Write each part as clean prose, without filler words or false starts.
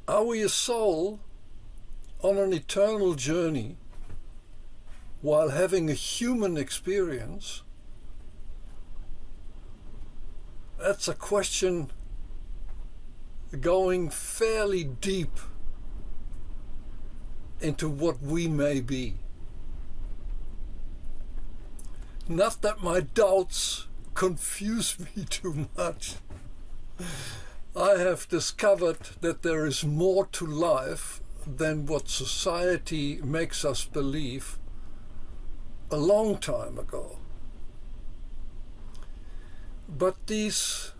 Are we a soul on an eternal journey while having a human experience? That's a question going fairly deep into what we may be. Not that my doubts confuse me too much. I have discovered that there is more to life than what society makes us believe a long time ago. But these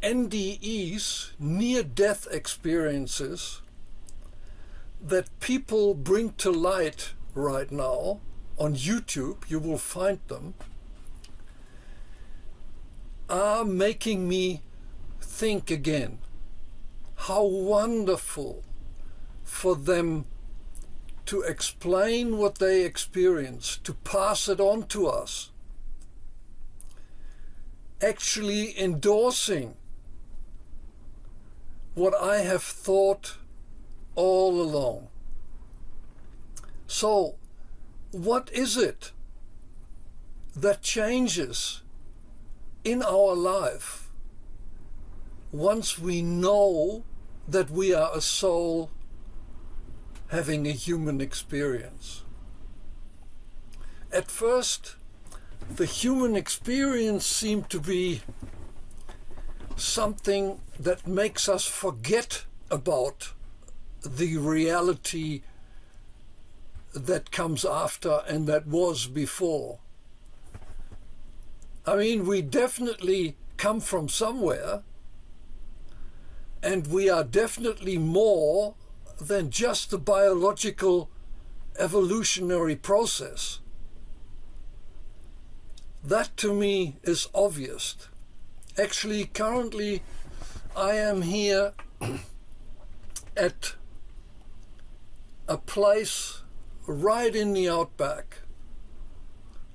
NDEs, near-death experiences, that people bring to light right now on YouTube, you will find them, are making me think again how wonderful for them to explain what they experience, to pass it on to us, actually endorsing what I have thought all along. So, what is it that changes in our life once we know that we are a soul having a human experience? At first, the human experience seemed to be something that makes us forget about the reality that comes after and that was before. I mean, we definitely come from somewhere, and we are definitely more than just the biological evolutionary process. That to me is obvious. Actually, currently I am here at a place right in the outback.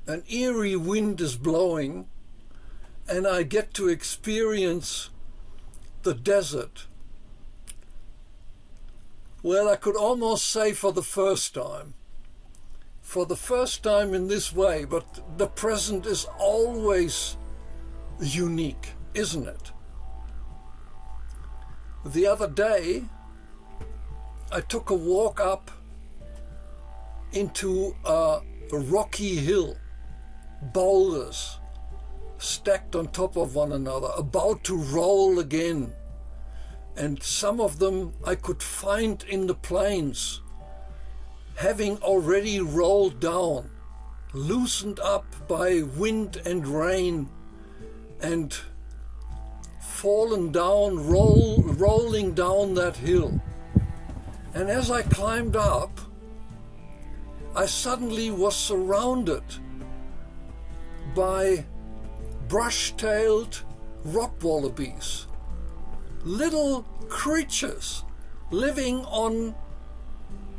An eerie wind is blowing, and I get to experience the desert. Well, I could almost say for the first time. For the first time in this way, but the present is always unique, isn't it? The other day, I took a walk up into a rocky hill, boulders stacked on top of one another, about to roll again. And some of them I could find in the plains, having already rolled down, loosened up by wind and rain, and fallen down, rolling down that hill. And as I climbed up, I suddenly was surrounded by brush-tailed rock wallabies, little creatures living on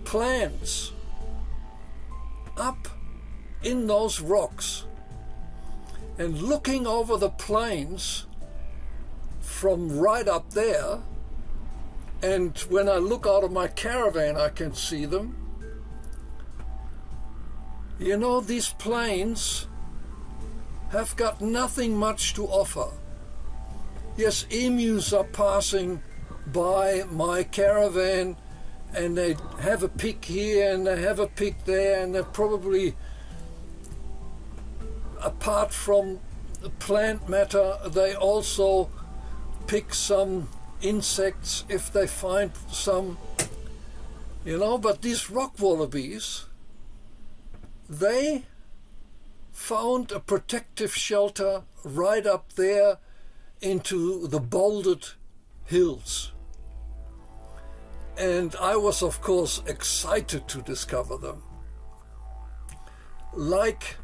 plants up in those rocks. And looking over the plains from right up there, and when I look out of my caravan I can see them. You know, these plains have got nothing much to offer. Yes, emus are passing by my caravan, and they have a pick here and they have a pick there, and they're probably, apart from the plant matter, they also pick some insects if they find some, you know. But these rock wallabies, they found a protective shelter right up there into the bouldered hills. And I was, of course, excited to discover them. Like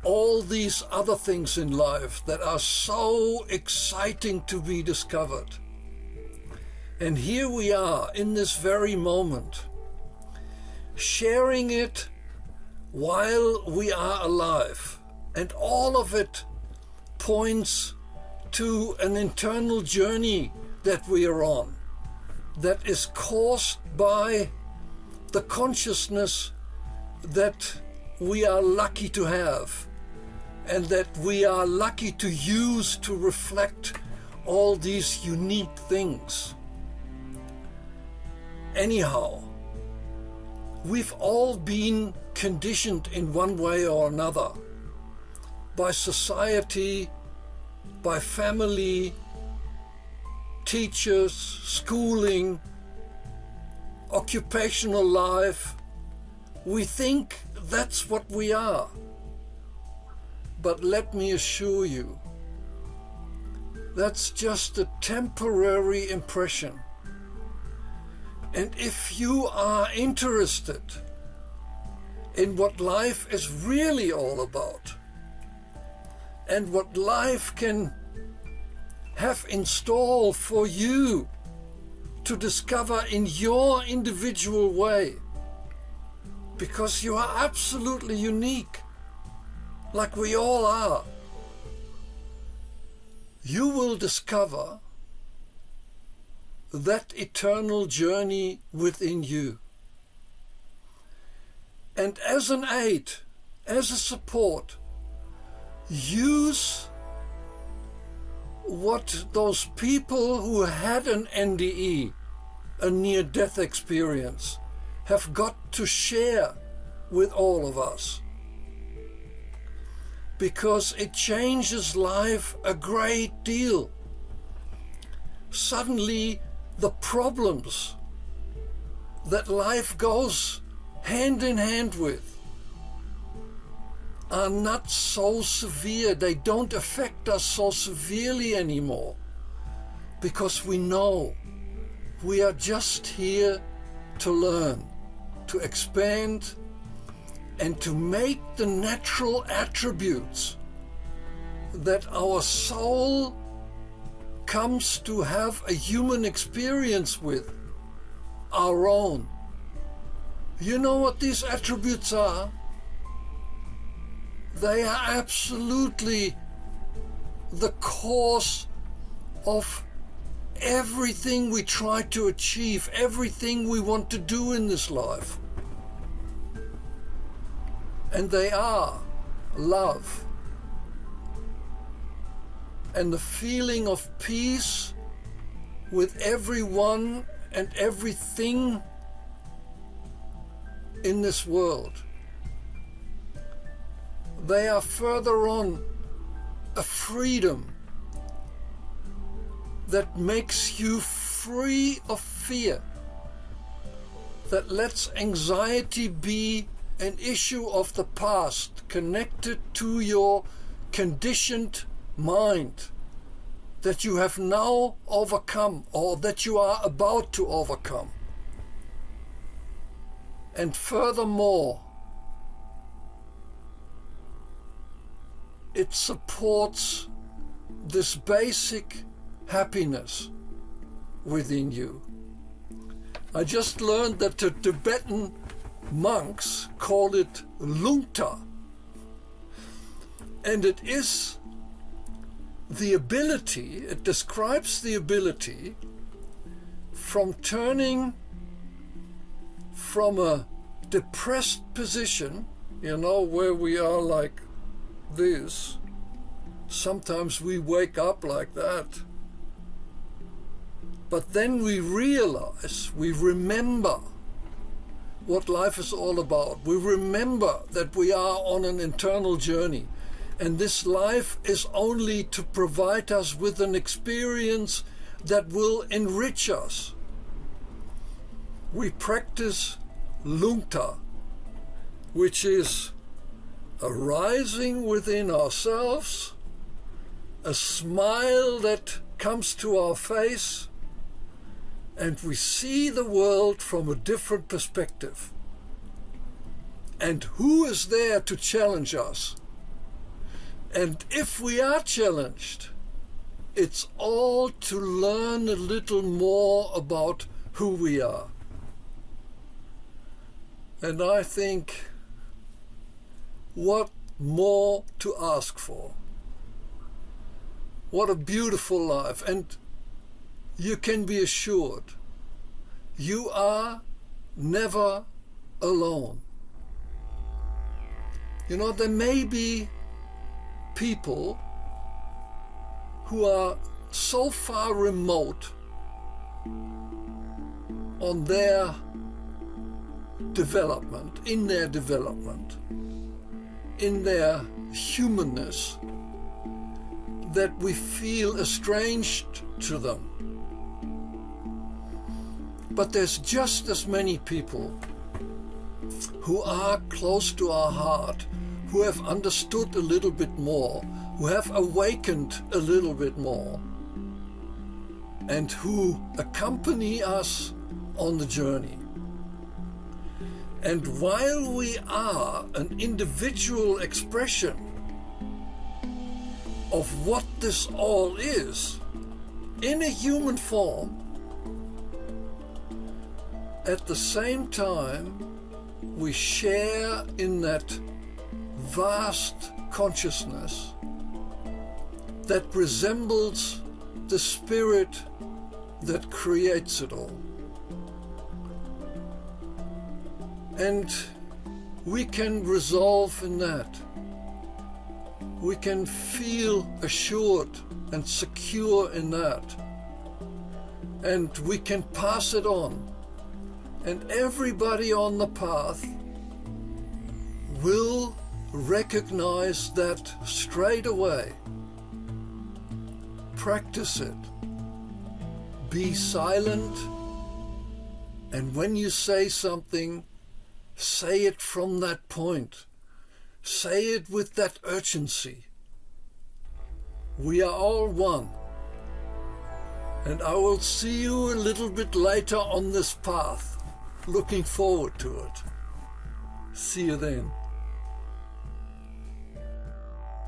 all these other things in life that are so exciting to be discovered. And here we are in this very moment, sharing it while we are alive. And all of it points to an internal journey that we are on. that is caused by the consciousness that we are lucky to have and that we are lucky to use to reflect all these unique things. Anyhow, we've all been conditioned in one way or another by society, by family, teachers, schooling, occupational life. We think that's what we are. But let me assure you, that's just a temporary impression. And if you are interested in what life is really all about and what life can have in store for you to discover in your individual way, because you are absolutely unique, like we all are, you will discover that eternal journey within you. And as an aid, as a support, use what those people who had an NDE, a near-death experience, have got to share with all of us. Because it changes life a great deal. Suddenly, the problems that life goes hand in hand with are not so severe. They don't affect us so severely anymore, because we know we are just here to learn, to expand, and to make the natural attributes that our soul comes to have a human experience with our own. You know what these attributes are? They are absolutely the cause of everything we try to achieve, everything we want to do in this life. And they are love and the feeling of peace with everyone and everything in this world. They are further on a freedom that makes you free of fear, that lets anxiety be an issue of the past connected to your conditioned mind that you have now overcome or that you are about to overcome. And furthermore, it supports this basic happiness within you. I just learned that the Tibetan monks call it lungta, and it is the ability, it describes the ability from turning from a depressed position, you know, where we are like this. Sometimes we wake up like that. But then we realize, we remember what life is all about. We remember that we are on an internal journey. And this life is only to provide us with an experience that will enrich us. We practice lungta, which is a rising within ourselves, a smile that comes to our face, and we see the world from a different perspective. And who is there to challenge us? And if we are challenged, it's all to learn a little more about who we are. And I think, what more to ask for? What a beautiful life. And you can be assured You are never alone. You know, there may be people who are so far remote on their development, in their humanness, that we feel estranged to them. But there's just as many people who are close to our heart, who have understood a little bit more, who have awakened a little bit more, and who accompany us on the journey. And while we are an individual expression of what this all is, in a human form, at the same time, we share in that vast consciousness that resembles the spirit that creates it all. And we can resolve in that. We can feel assured and secure in that. And we can pass it on. And everybody on the path will recognize that straight away. Practice it. Be silent. And when you say something, say it from that point. Say it with that urgency. We are all one. And I will see you a little bit later on this path. Looking forward to it. See you then.